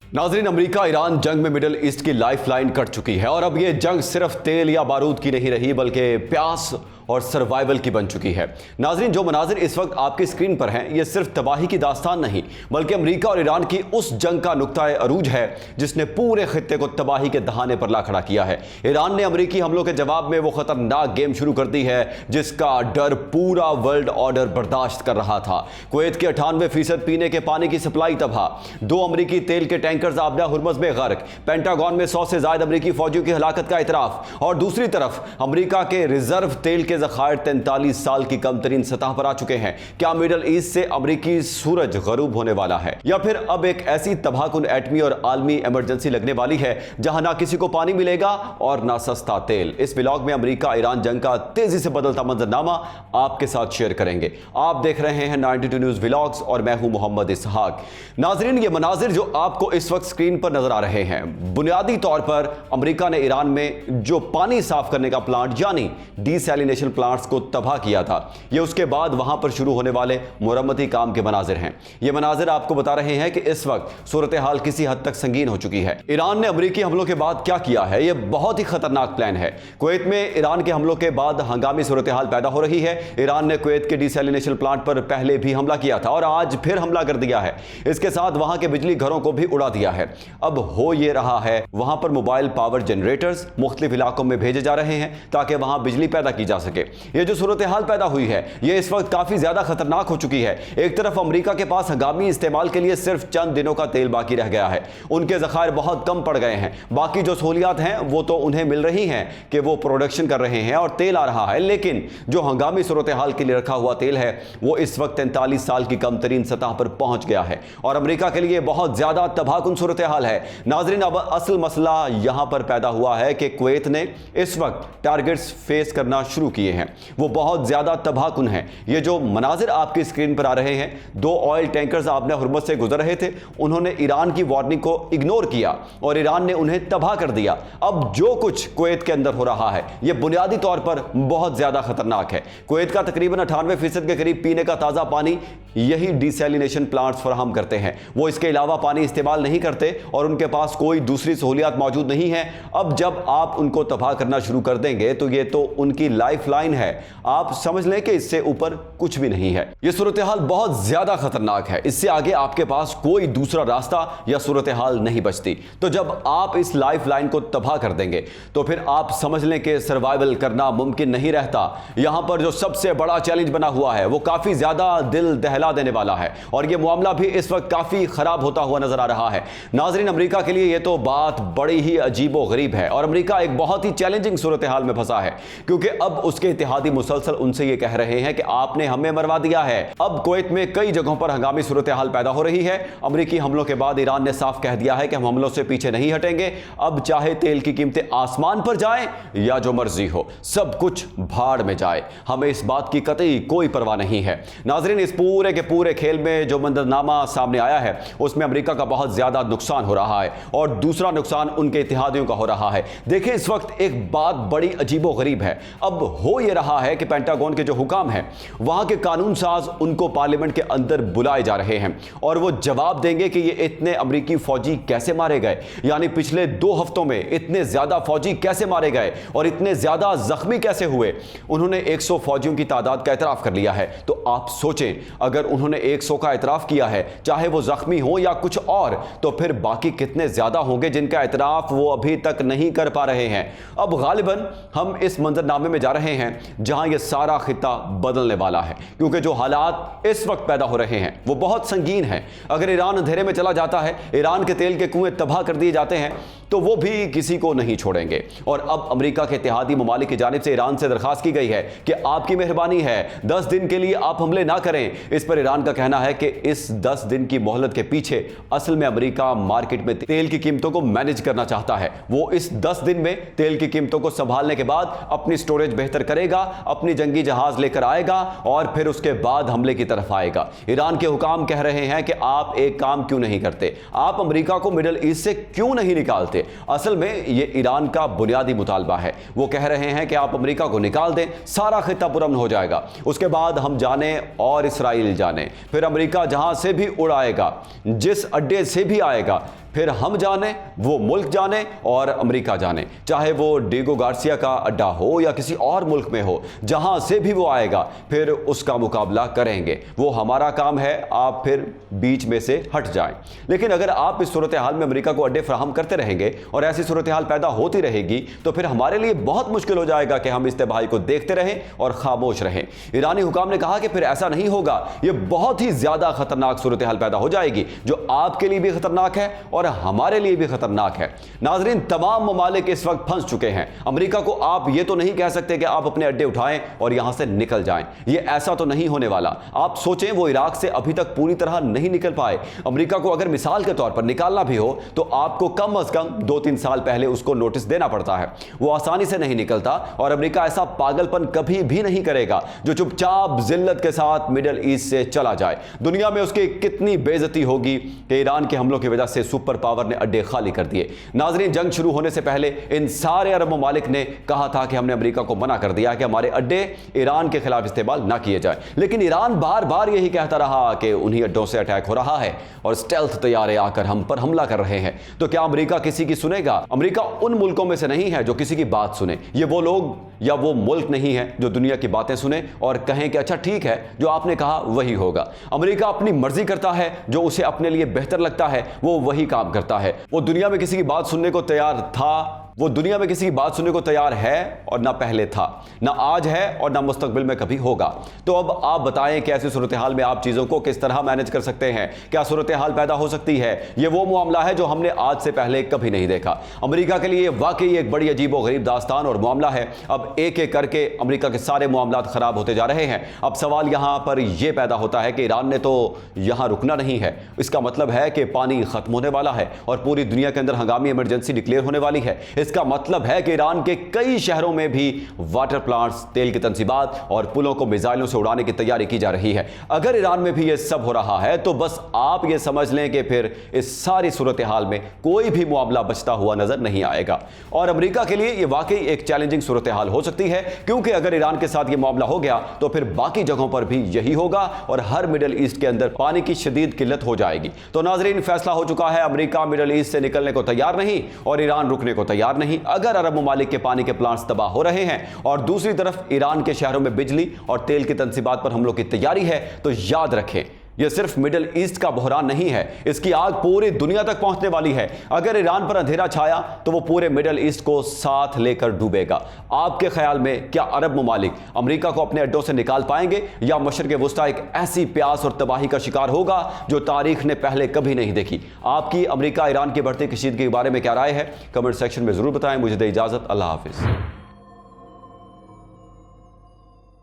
नाजरीन, America Iran जंग में मिडिल ईस्ट की लाइफलाइन कट चुकी है और अब ये जंग सिर्फ तेल या बारूद की नहीं रही बल्कि प्यास और सर्वाइवल की बन चुकी है। नाजरीन, जो मनाजिर इस वक्त आपकी स्क्रीन पर हैं, ये सिर्फ तबाही की दास्तान नहीं बल्कि अमेरिका और ईरान की उस जंग का नुक्ता अरूज है जिसने पूरे खित्ते को तबाही के दहाने पर ला खड़ा किया है। ईरान ने अमेरिकी हमलों के जवाब में वो खतरनाक गेम शुरू कर दी है जिसका डर पूरा वर्ल्ड ऑर्डर बर्दाश्त कर रहा था। कुवैत के 98% पीने के पानी की सप्लाई तबाह, 2 अमेरिकी तेल के टैंकर्स आबदा हुर्मुज़ में गर्क, पेंटागन में 100 से ज्यादा अमेरिकी फौजियों की हलाकत का इतराफ, और दूसरी तरफ अमेरिका के रिजर्व तेल के ज़खायर 43 साल की कम तरीन सतह पर आ चुके हैं। क्या मिडल ईस्ट से अमेरिकी सूरज गरूब होने वाला है या फिर अब एक ऐसी तबाहकुन एटमी और आलमी इमरजेंसी लगने वाली है जहां ना किसी को पानी मिलेगा और ना सस्ता तेल? इस व्लॉग में अमेरिका ईरान जंग का तेजी से बदलता मंजरनामा आपके साथ शेयर करेंगे। आप देख रहे हैं 92 न्यूज़ व्लॉग्स और मैं हूं मोहम्मद इसहाक। नाजरीन, ये मनाजिर जो आपको इस वक्त स्क्रीन पर नजर आ रहे हैं, बुनियादी तौर पर अमेरिका ने ईरान में जो पानी साफ करने का प्लांट यानी डीसैलिनेशन प्लांट्स को तबाह किया था, ये उसके बाद वहां पर शुरू होने वाले मुरम्मती काम के मनाजिर हैं। ये मनाजिर आपको बता रहे हैं कि इस वक्त सूरत हाल किसी हद तक संगीन हो चुकी है। ईरान ने अमेरिकी हमलों के बाद क्या किया है, यह बहुत ही खतरनाक प्लान है। कुवैत में ईरान के हमलों के बाद हंगामी सूरत हाल पैदा हो रही है। ईरान ने कुवैत के डीसैलिनेशन प्लांट पर पहले भी हमला किया था और आज फिर हमला कर दिया है। इसके साथ वहां के बिजली घरों को भी उड़ा दिया है। अब हो ये रहा है, वहां पर मोबाइल पावर जनरेटर्स मुख्तलिफ इलाकों में भेजे जा रहे हैं ताकि वहां बिजली पैदा की जा सके। ये जो सूरत हाल पैदा हुई है ये इस वक्त काफी ज्यादा खतरनाक हो चुकी है। एक तरफ अमेरिका के पास हंगामी इस्तेमाल के लिए सिर्फ चंद दिनों का तेल बाकी रह गया है, उनके ज़खायर बहुत कम पड़ गए हैं। बाकी जो सहूलियात हैं वो तो उन्हें मिल रही हैं कि वो प्रोडक्शन कर रहे हैं और तेल आ रहा है, लेकिन जो हंगामी सूरत हाल के लिए रखा हुआ तेल है वो इस वक्त 43 साल की कम तरीन सतह पर पहुंच गया है और अमेरिका के लिए बहुत ज्यादा तबाहकुन सूरत हाल है। नाजरीन, अब असल मसला यहां पर पैदा हुआ है कि कुवैत ने इस वक्त टारगेट्स फेस करना शुरू किए हैं, वो बहुत ज्यादा तबाहकुन है। ये जो मनाजिर आपकी स्क्रीन पर आ रहे हैं, 2 ऑयल टैंकर्स आबदा हुर्मुज़ से गुजर रहे थे, उन्होंने ईरान की वार्निंग को इग्नोर किया और ईरान ने उन्हें तबाह कर दिया। अब जो कुछ कुवैत के अंदर हो रहा है यह बुनियादी तौर पर बहुत ज्यादा खतरनाक है। कुवैत का तकरीबन 98% के करीब पीने का ताजा पानी यही डीसैलिनेशन प्लांट्स फराहम करते हैं। वो इसके अलावा पानी इस्तेमाल नहीं करते और उनके पास कोई दूसरी सहूलियात मौजूद नहीं है। अब जब आप उनको तबाह करना शुरू कर देंगे तो ये तो उनकी लाइफ लाइन है, आप समझ लें कि इससे ऊपर कुछ भी नहीं है। यह सूरत हाल बहुत ज्यादा खतरनाक है, इससे आगे आपके पास कोई दूसरा रास्ता या सूरत हाल नहीं बचती। तो जब आप इस लाइफ लाइन को तबाह कर देंगे तो फिर आप समझ लें कि सर्वाइवल करना मुमकिन नहीं रहता। यहां पर जो सबसे बड़ा चैलेंज बना हुआ है वो काफी ज्यादा दिल दहला देने वाला है और यह मामला भी इस वक्त काफी खराब होता हुआ नजर आ रहा है। नाजरीन, अमेरिका के लिए यह तो बात बड़ी ही अजीबो गरीब है और अमेरिका एक बहुत ही चैलेंजिंग सूरत हाल में फंसा है क्योंकि अब उसके इत्तेहादी मुसलसल उनसे यह कह रहे हैं कि आपने हमें मरवा दिया है। अब कुवैत में कई जगहों पर हंगामी सूरत हाल पैदा हो रही है। अमेरिकी हमलों के बाद ईरान ने साफ कह दिया है कि हम हमलों से पीछे नहीं हटेंगे। अब चाहे तेल की कीमतें आसमान पर जाएं या जो मर्जी हो, सब कुछ भाड़ में जाए, हमें इस बात की कतई कोई परवाह नहीं है। नाजरीन, इस पूरे के पूरे खेल में जो मंजरनामा सामने आया है उसमें अमेरिका का बहुत ज्यादा नुकसान हो रहा है और दूसरा नुकसान उनके इत्तेहादियों का हो रहा है। देखिए, इस वक्त एक बात बड़ी अजीबो गरीब है। अब हो यह रहा है कि पेंटागन के जो हुकाम हैं वहां के कानून साज उनको पार्लियामेंट के अंदर बुलाए जा रहे हैं और वो जवाब देंगे कि ये इतने अमेरिकी फौजी कैसे मारे गए, यानी पिछले 2 हफ्तों में इतने ज्यादा फौजी कैसे मारे गए और इतने ज्यादा जख्मी कैसे हुए। उन्होंने 100 फौजियों की तादाद का एतराफ कर लिया है। तो आप सोचें, अगर उन्होंने 100 का एतराफ किया है, चाहे वो जख्मी हो या कुछ और, तो फिर बाकी कितने ज्यादा होंगे जिनका एतराफ वो अभी तक नहीं कर पा रहे हैं। अब गालिबन हम इस मंजरनामे में जा रहे हैं जहां यह सारा खित्ता बदलने वाला है क्योंकि जो हालात इस वक्त पैदा हो रहे हैं वो बहुत संगीन है। अगर ईरान अंधेरे में चला जाता है, ईरान के तेल के कुएं तबाह कर दिए जाते हैं, तो वो भी किसी को नहीं छोड़ेंगे। और अब अमेरिका के इत्तेहादी ममालिक की जानिब से ईरान से दरखास्त की गई है कि आपकी मेहरबानी है, 10 दिन के लिए आप हमले ना करें। इस पर ईरान का कहना है कि इस 10 दिन की मोहलत के पीछे असल में अमेरिका मार्केट में तेल की कीमतों को मैनेज करना चाहता है। वो इस 10 दिन में तेल की कीमतों को संभालने के बाद अपनी स्टोरेज बेहतर करेगा, अपनी जंगी जहाज लेकर आएगा और फिर उसके बाद हमले की तरफ आएगा। ईरान के हुकाम कह रहे हैं कि आप एक काम क्यों नहीं करते, आप अमेरिका को मिडिल ईस्ट से क्यों नहीं निकालते। असल में यह ईरान का बुनियादी मुतालबा है। वो कह रहे हैं कि आप अमेरिका को निकाल दें, सारा खित्ता पुरअमन हो जाएगा, उसके बाद हम जाने और इसराइल जाने, फिर अमेरिका जहां से भी उड़ाएगा, जिस अड्डे से भी आएगा, फिर हम जाने, वो मुल्क जाने और अमेरिका जाने, चाहे वो डिएगो गार्सिया का अड्डा हो या किसी और मुल्क में हो, जहां से भी वो आएगा फिर उसका मुकाबला करेंगे। वो हमारा काम है, आप फिर बीच में से हट जाएं। लेकिन अगर आप इस सूरत हाल में अमेरिका को अड्डे फराहम करते रहेंगे और ऐसी सूरत हाल पैदा होती रहेगी तो फिर हमारे लिए बहुत मुश्किल हो जाएगा कि हम इस तबाही को देखते रहें और खामोश रहें। ईरानी हुकाम ने कहा कि फिर ऐसा नहीं होगा, यह बहुत ही ज्यादा खतरनाक सूरत हाल पैदा हो जाएगी जो आपके लिए भी खतरनाक है और हमारे लिए भी खतरनाक है। नाजरीन, तमाम ममालिक इस वक्त फंस चुके हैं। अमेरिका को आप ये तो नहीं कह सकते कि आप अपने अड्डे उठाएं और यहां से निकल जाएं, ये ऐसा तो नहीं होने वाला। आप सोचें, वो इराक से अभी तक पूरी तरह नहीं निकल पाए। अमेरिका को अगर मिसाल के तौर पर निकालना भी हो तो आपको कम अज कम 2-3 साल पहले उसको नोटिस देना पड़ता है। वो आसानी से नहीं निकलता और अमेरिका ऐसा पागलपन कभी भी नहीं करेगा जो चुपचाप जिल्लत के साथ मिडिल ईस्ट से चला जाए। दुनिया में उसकी कितनी बेइज्जती होगी कि ईरान के हमलों की वजह से सुपर पावर ने अड्डे खाली कर दिए। नाजरीन, जंग शुरू होने से पहले इन सारे अरब ममालिक ने कहा था कि हमने अमेरिका को मना कर दिया कि हमारे अड्डे ईरान के खिलाफ इस्तेमाल ना किए जाए, लेकिन ईरान बार बार यही कहता रहा कि उन्हीं अड्डों से अटैक हो रहा है और स्टेल्थ तैयारे आकर हम पर हमला कर रहे हैं। तो क्या अमेरिका किसी की सुनेगा? अमेरिका उन मुल्कों में से नहीं है जो किसी की बात सुने। ये वो लोग या वो मुल्क नहीं है जो दुनिया की बातें सुने और कहें कि अच्छा ठीक है, जो आपने कहा वही होगा। अमेरिका अपनी मर्जी करता है, जो उसे अपने लिए बेहतर लगता है वो वही काम करता है। वो दुनिया में किसी की बात सुनने को तैयार था, वो दुनिया में किसी की बात सुनने को तैयार है और ना पहले था, ना आज है और ना मुस्तकबिल में कभी होगा। तो अब आप बताएं कि ऐसी सूरत हाल में आप चीज़ों को किस तरह मैनेज कर सकते हैं? क्या सूरत हाल पैदा हो सकती है? ये वो मामला है जो हमने आज से पहले कभी नहीं देखा। अमेरिका के लिए वाकई एक बड़ी अजीबो गरीब दास्तान और मामला है। अब एक एक करके अमेरिका के सारे मामला खराब होते जा रहे हैं। अब सवाल यहां पर यह पैदा होता है कि ईरान ने तो यहां रुकना नहीं है। इसका मतलब है कि पानी खत्म होने वाला है और पूरी दुनिया के अंदर हंगामी इमरजेंसी डिक्लेयर होने वाली है। इसका मतलब है कि ईरान के कई शहरों में भी वाटर प्लांट्स, तेल की तंसीबात और पुलों को मिसाइलों से उड़ाने की तैयारी की जा रही है। अगर ईरान में भी यह सब हो रहा है तो बस आप यह समझ लें कि फिर इस सारी सूरत हाल में कोई भी मामला बचता हुआ नजर नहीं आएगा। और अमेरिका के लिए यह वाकई एक चैलेंजिंग सूरत हाल हो सकती है, क्योंकि अगर ईरान के साथ यह मामला हो गया तो फिर बाकी जगहों पर भी यही होगा और हर मिडिल ईस्ट के अंदर पानी की शदीद किल्लत हो जाएगी। तो नाजरीन, फैसला हो चुका है, अमेरिका मिडिल ईस्ट से निकलने को तैयार नहीं और ईरान रुकने को तैयार नहीं। अगर अरब ममालिक के पानी के प्लांट्स तबाह हो रहे हैं और दूसरी तरफ ईरान के शहरों में बिजली और तेल की तंसीबात पर हमलों की तैयारी है, तो याद रखें यह सिर्फ मिडिल ईस्ट का बहरान नहीं है, इसकी आग पूरी दुनिया तक पहुंचने वाली है। अगर ईरान पर अंधेरा छाया तो वो पूरे मिडिल ईस्ट को साथ लेकर डूबेगा। आपके ख्याल में क्या अरब ममालिक अमेरिका को अपने अड्डों से निकाल पाएंगे या मशरिक़ वुस्ता एक ऐसी प्यास और तबाही का शिकार होगा जो तारीख ने पहले कभी नहीं देखी? आपकी अमेरिका ईरान की बढ़ती कशीदगी के बारे में क्या राय है? कमेंट सेक्शन में जरूर बताएं। मुझे दे इजाजत, अल्लाह हाफिज।